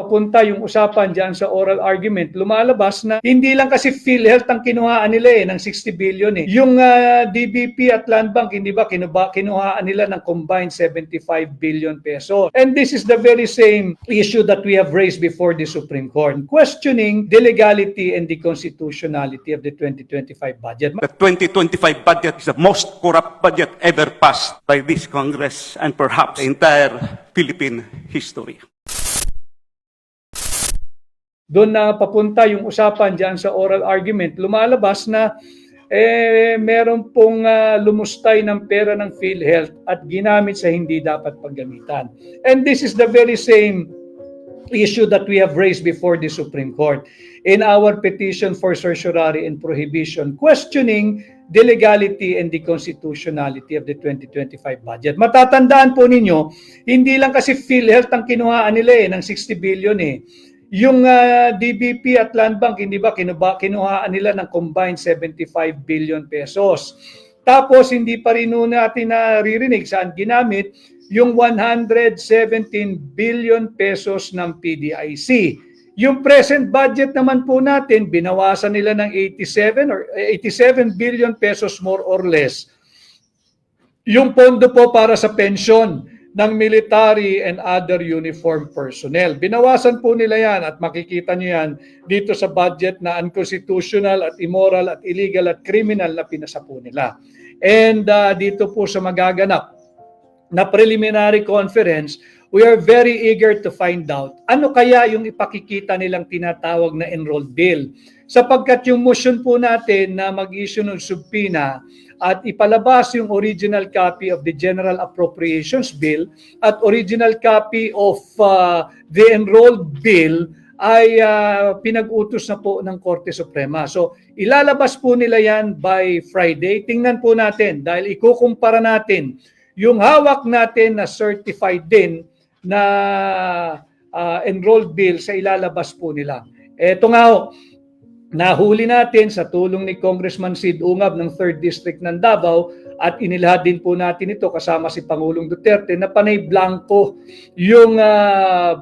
papunta yung usapan dyan sa oral argument, lumalabas na hindi lang kasi PhilHealth ang kinuhaan nila ng 60 billion eh. Yung DBP at Land Bank, hindi ba kinuhaan nila ng combined 75 billion pesos. And this is the very same issue that we have raised before the Supreme Court, questioning the legality and the constitutionality of the 2025 budget. The 2025 budget is the most corrupt budget ever passed by this Congress and perhaps the entire Philippine history. Doon na papunta yung usapan dyan sa oral argument, lumalabas na meron pong lumustay ng pera ng PhilHealth at ginamit sa hindi dapat paggamitan. And this is the very same issue that we have raised before the Supreme Court in our petition for certiorari and prohibition, questioning the legality and the constitutionality of the 2025 budget. Matatandaan po ninyo, hindi lang kasi PhilHealth ang kinuhaan nila ng 60 billion eh. Yung DBP at Land Bank, hindi ba kinuhaan nila ng combined 75 billion pesos. Tapos hindi pa rin natin naririnig saan ginamit yung 117 billion pesos ng PDIC. Yung present budget naman po natin, binawasan nila ng 87 billion pesos more or less. Yung pondo po para sa pensyon ng military and other uniform personnel. Binawasan po nila yan at makikita nyo yan dito sa budget na unconstitutional at immoral at illegal at criminal na pinasa po nila. And dito po sa magaganap na preliminary conference, we are very eager to find out ano kaya yung ipakikita nilang tinatawag na enrolled bill. Sapagkat yung motion po natin na mag-issue ng subpoena at ipalabas yung original copy of the General Appropriations Bill at original copy of the enrolled bill ay pinag-utos na po ng Korte Suprema. So ilalabas po nila yan by Friday. Tingnan po natin dahil ikukumpara natin yung hawak natin na certified din na enrolled bill sa ilalabas po nila. Eto nga ho, nahuli natin sa tulong ni Congressman Sid Ungab ng 3rd District ng Davao at inilahad din po natin ito kasama si Pangulong Duterte na panay blanco yung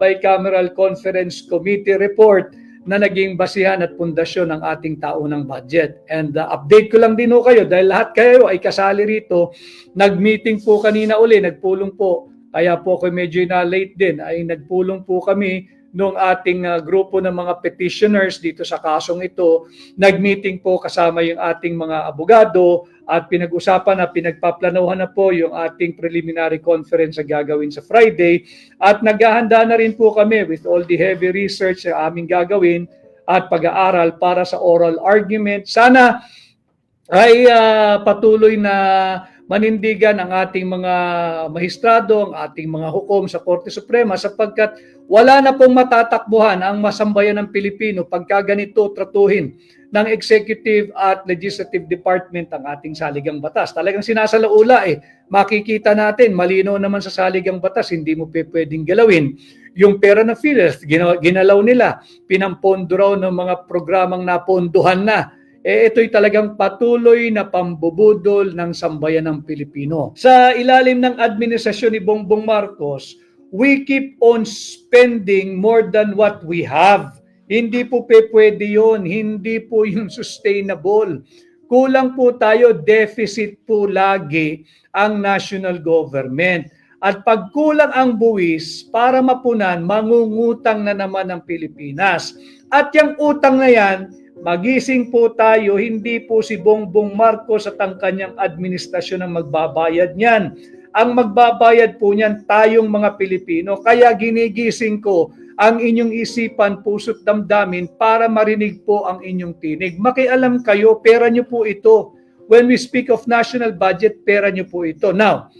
Bicameral Conference Committee report na naging basihan at pundasyon ng ating taunang budget. And update ko lang din ho kayo dahil lahat kayo ay kasali rito. Nag-meeting po kanina uli, nagpulong po. Kaya po ako medyo na-late din ay nagpulong po kami nung ating grupo ng mga petitioners dito sa kasong ito. Nag-meeting po kasama yung ating mga abogado at pinag-usapan na pinagpaplanuhan na po yung ating preliminary conference na gagawin sa Friday. At naghahanda na rin po kami with all the heavy research na aming gagawin at pag-aaral para sa oral argument. Sana ay patuloy na manindigan ang ating mga mahistrado, ang ating mga hukom sa Korte Suprema sapagkat wala na pong matatakbuhan ang masambayan ng Pilipino pagka ganito tratuhin ng Executive at Legislative Department ang ating saligang batas. Talagang sinasalaula makikita natin, malinaw naman sa saligang batas, hindi mo pwedeng galawin. Yung pera ng PhilHealth, ginalaw nila, pinampondo raw ng mga programang napondohan na. Ito'y talagang patuloy na pambubudol ng sambayan ng Pilipino. Sa ilalim ng administrasyon ni Bongbong Marcos, we keep on spending more than what we have. Hindi po pwede yun, hindi po yung sustainable. Kulang po tayo, deficit po lagi ang national government. At pag kulang ang buwis, para mapunan, mangungutang na naman ang Pilipinas. At yung utang na yan, magising po tayo, hindi po si Bongbong Marcos at ang kanyang administrasyon ang magbabayad niyan. Ang magbabayad po niyan tayong mga Pilipino. Kaya ginigising ko ang inyong isipan, puso't damdamin para marinig po ang inyong tinig. Makialam kayo, pera niyo po ito. When we speak of national budget, pera niyo po ito. Now,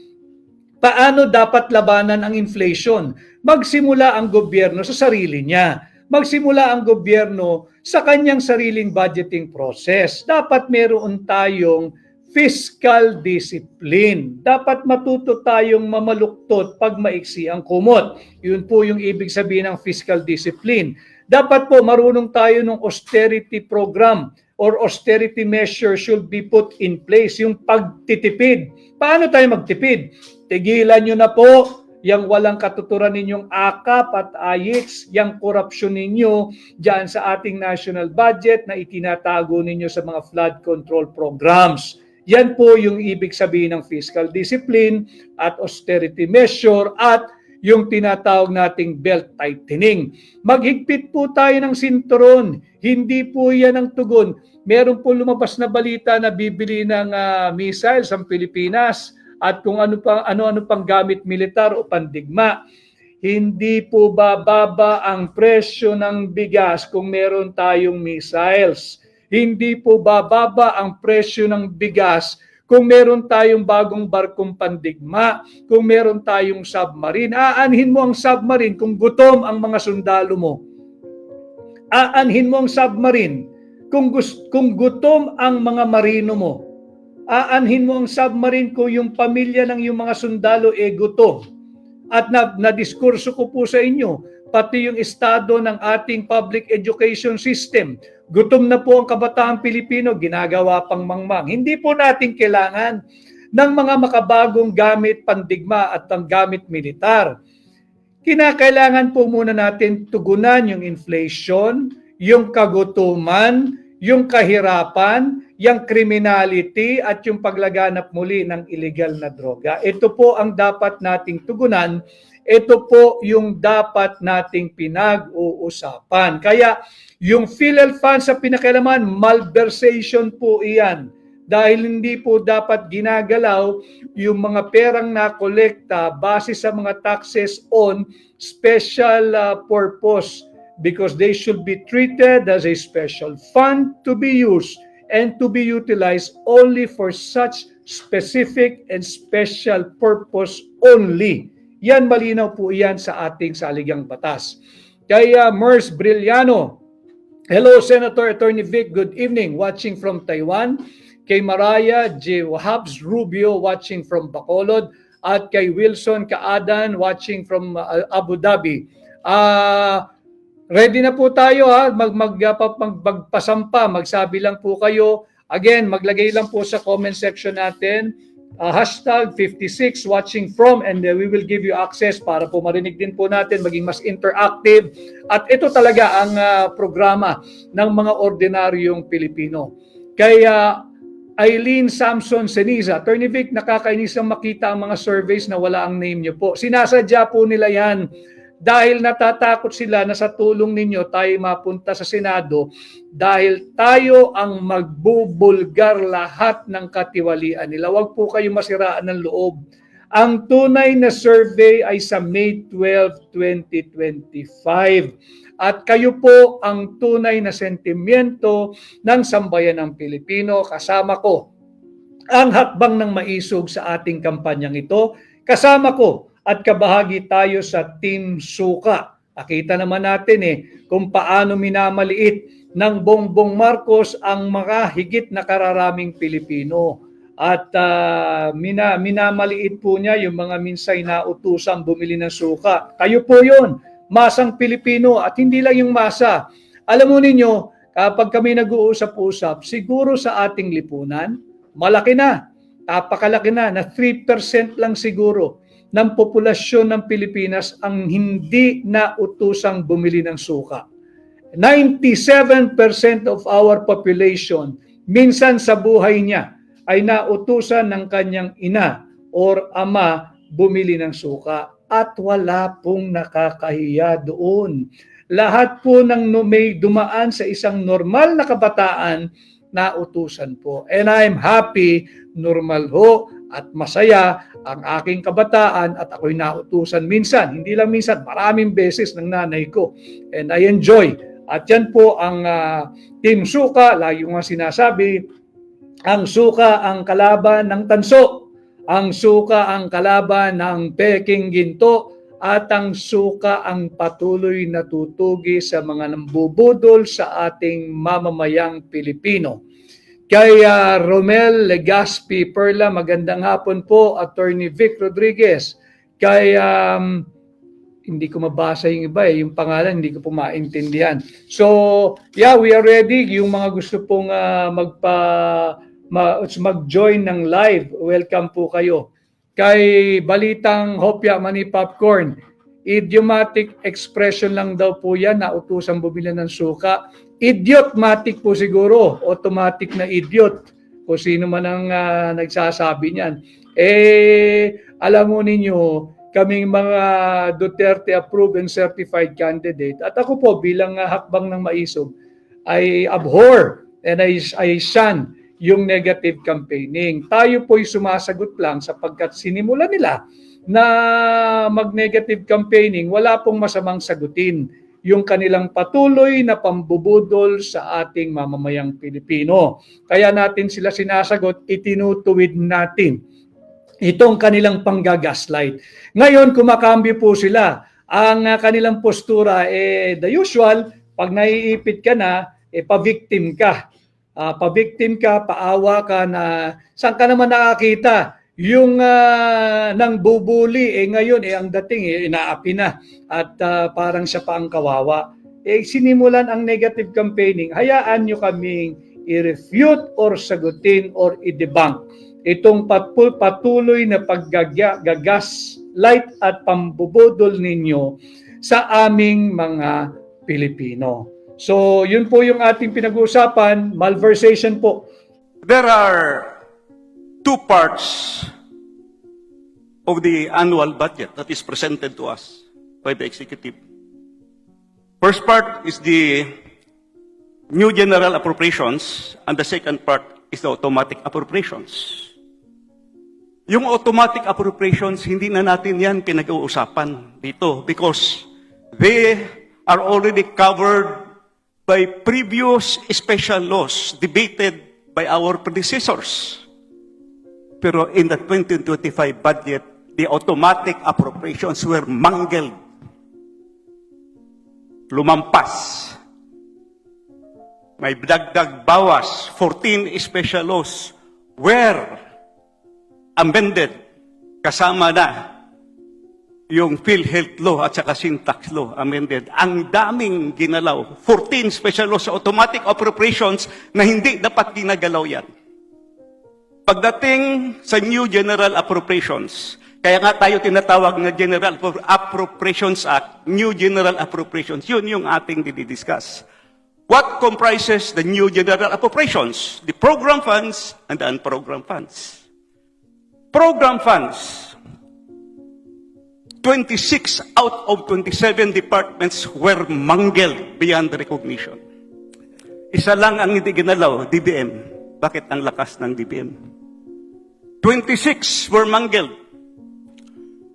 paano dapat labanan ang inflation? Magsimula ang gobyerno sa sarili niya. Magsimula ang gobyerno sa kanyang sariling budgeting process. Dapat meron tayong fiscal discipline. Dapat matuto tayong mamaluktot pag maiksi ang kumot. Yun po yung ibig sabihin ng fiscal discipline. Dapat po marunong tayo ng austerity program or austerity measure should be put in place. Yung pagtitipid. Paano tayo magtipid? Tigilan nyo na po yang walang katuturan ninyong akap at ayits, yang korupsyon ninyo dyan sa ating national budget na itinatago ninyo sa mga flood control programs. Yan po yung ibig sabihin ng fiscal discipline at austerity measure at yung tinatawag nating belt tightening. Maghigpit po tayo ng sinturon. Hindi po yan ang tugon. Meron po lumabas na balita na bibili ng missiles ang Pilipinas at kung ano-ano pang gamit militar o pandigma. Hindi po bababa ang presyo ng bigas kung meron tayong missiles. Hindi po bababa ang presyo ng bigas kung meron tayong bagong barkong pandigma, kung meron tayong submarine. Aanhin mo ang submarine kung gutom ang mga sundalo mo. Aanhin mo ang submarine kung gutom ang mga marino mo. Aanhin mo ang submarine kung yung pamilya ng yung mga sundalo gutom. At na-diskurso ko po sa inyo, pati yung estado ng ating public education system. Gutom na po ang kabataang Pilipino, ginagawa pang mangmang. Hindi po natin kailangan ng mga makabagong gamit pandigma at ang gamit militar. Kinakailangan po muna natin tugunan yung inflation, yung kagutuman, yung kahirapan, yung criminality at yung paglaganap muli ng illegal na droga. Ito po ang dapat nating tugunan. Ito po yung dapat nating pinag-uusapan. Kaya yung PhilHealth sa pinakailaman, malversation po iyan. Dahil hindi po dapat ginagalaw yung mga perang nakolekta base sa mga taxes on special purpose because they should be treated as a special fund to be used and to be utilized only for such specific and special purpose only. Yan, malinaw po yan sa ating saligang batas. Kaya Mers Brillano, hello Senator Attorney Vic, good evening, watching from Taiwan. Kay Maraya J. Wahabs Rubio, watching from Bacolod. At kay Wilson Kaadan, watching from Abu Dhabi. Ready na po tayo magpasampa, magsabi lang po kayo. Again, maglagay lang po sa comment section natin. Hashtag 56 watching from and we will give you access para po marinig din po natin, maging mas interactive. At ito talaga ang programa ng mga ordinaryong Pilipino. Kaya Eileen Samson Seniza, Attorney Vic, nakakainis ang makita ang mga surveys na wala ang name niyo po. Sinasadya po nila yan dahil natatakot sila na sa tulong ninyo tayo mapunta sa Senado dahil tayo ang magbubulgar lahat ng katiwalian nila. Huwag po kayo masiraan ng loob. Ang tunay na survey ay sa May 12, 2025. At kayo po ang tunay na sentimiento ng sambayan ng Pilipino. Kasama ko ang hakbang ng maisog sa ating kampanyang ito. Kasama ko at kabahagi tayo sa Team Suka. Nakita naman natin kung paano minamaliit ng Bongbong Marcos ang mga higit na kararaming Pilipino. At minamaliit po niya yung mga minsay na utusang bumili ng suka. Kayo po yun, masang Pilipino at hindi lang yung masa. Alam mo ninyo, kapag kami nag-uusap-usap, siguro sa ating lipunan, malaki na, napakalaki na 3% lang siguro ng populasyon ng Pilipinas ang hindi na utusang bumili ng suka. 97% of our population, minsan sa buhay niya, ay nautusan ng kanyang ina or ama bumili ng suka. At wala pong nakakahiya doon. Lahat po ng may dumaan sa isang normal na kabataan, nautusan po. And I'm happy, normal ho, at masaya ang aking kabataan at ako'y nautusan minsan. Hindi lang minsan, maraming beses ng nanay ko. And I enjoy. At yan po ang Team Suka, lagi ko nga sinasabi, ang suka ang kalaban ng tanso. Ang suka ang kalaban ng peking ginto at ang suka ang patuloy na tutugi sa mga nambubudol sa ating mamamayang Pilipino. Kay Romel Legaspi Perla, magandang hapon po, Attorney Vic Rodriguez. Kay hindi ko mabasa yung iba yung pangalan, hindi ko po maintindihan. So, yeah, we are ready. Yung mga gusto pong mag-join ng live, welcome po kayo. kay Balitang Hopya Mani Popcorn, idiomatic expression lang daw po yan na utusang bumili ng suka. Idiotmatic po siguro, automatic na idiot kung sino man ang nagsasabi niyan. Alam mo ninyo, kaming mga Duterte approved and certified candidate, at ako po bilang hakbang ng maisog, I abhor and I shun yung negative campaigning. Tayo po'y sumasagot lang sapagkat sinimula nila na mag-negative campaigning, wala pong masamang sagutin yung kanilang patuloy na pambubudol sa ating mamamayang Pilipino. Kaya natin sila sinasagot, itinutuwid natin itong kanilang panggagaslight. Ngayon, kumakambyo po sila. Ang kanilang postura, the usual, pag naiipit ka na, pa-victim ka. Pa-victim ka, paawa ka na, saan ka naman nakakita? Yung nang bubuli, ngayon, ang dating, inaapi na at parang siya pa ang kawawa. Sinimulan ang negative campaigning, hayaan nyo kaming i-refute or sagutin or i-debunk itong patuloy na paggagaslight at pambubudol ninyo sa aming mga Pilipino. So, yun po yung ating pinag-uusapan, malversation po. There are two parts of the annual budget that is presented to us by the executive. First part is the new general appropriations, and the second part is the automatic appropriations. Yung automatic appropriations, hindi na natin yan pinag-uusapan dito because they are already covered by previous special laws debated by our predecessors. Pero in the 2025 budget, the automatic appropriations were mangled. Lumampas. May dagdag bawas. 14 special laws were amended. Kasama na yung PhilHealth law at saka syntax law amended. Ang daming ginalaw. 14 special laws sa automatic appropriations na hindi dapat ginagalaw yan. Pagdating sa new general appropriations, kaya nga tayo tinatawag na General Appropriations Act, New General Appropriations, yun yung ating didiscuss. What comprises the new general appropriations? The program funds and the unprogrammed funds. Program funds, 26 out of 27 departments were mangled beyond recognition. Isa lang ang hindi ginalaw, DBM. Bakit ang lakas ng DBM? 26 were mangled.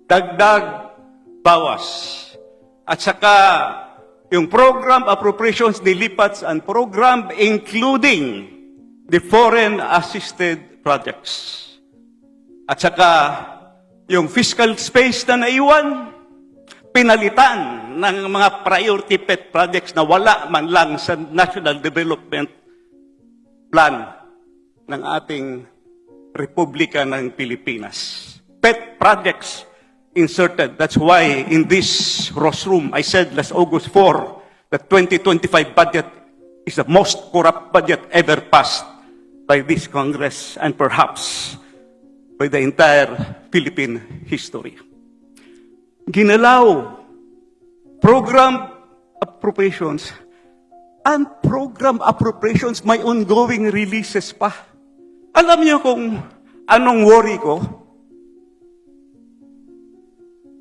Dagdag bawas. At saka yung program appropriations nilipat sa unprogrammed, including the foreign assisted projects. At saka yung fiscal space na naiwan, pinalitan ng mga priority pet projects na wala man lang sa National Development Plan ng ating Republika ng Pilipinas. Pet projects inserted. That's why in this rostrum, I said last August 4, the 2025 budget is the most corrupt budget ever passed by this Congress and perhaps by the entire Philippine history. Ginalaw, program appropriations, and program appropriations may ongoing releases pa. Alam niyo kung anong worry ko?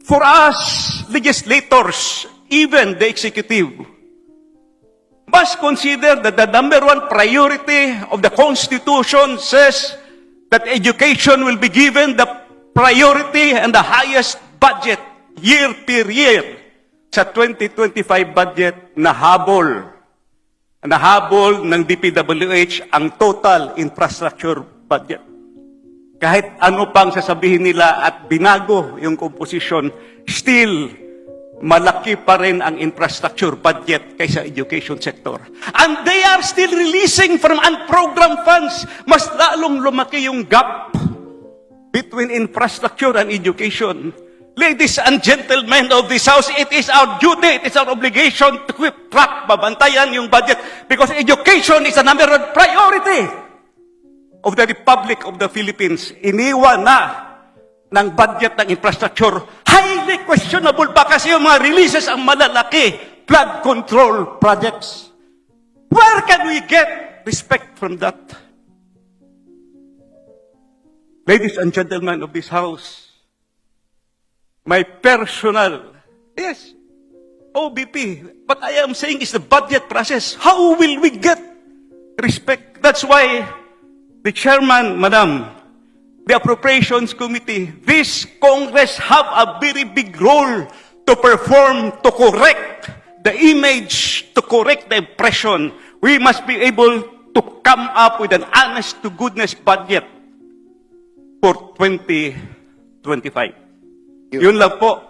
For us, legislators, even the executive, must consider that the number one priority of the Constitution says that education will be given the priority and the highest budget year per year. Sa 2025 budget, nahabol ng DPWH ang total infrastructure budget. Kahit ano pang sasabihin nila at binago yung composition, still, malaki pa rin ang infrastructure budget kaysa education sector. And they are still releasing from unprogrammed funds. Mas lalong lumaki yung gap between infrastructure and education. Ladies and gentlemen of this House, it is our duty, it is our obligation to keep track, mabantayan yung budget because education is a number one priority of the Republic of the Philippines. Iniwan na ng budget ng infrastructure, highly questionable pa kasi yung mga releases ang malalaki, flood control projects. Where can we get respect from that? Ladies and gentlemen of this House, my personal, yes, OBP, what I am saying is the budget process. How will we get respect? That's why the chairman, Madam, the Appropriations Committee, this Congress have a very big role to perform, to correct the image, to correct the impression. We must be able to come up with an honest-to-goodness budget for 2025. Yun lang po.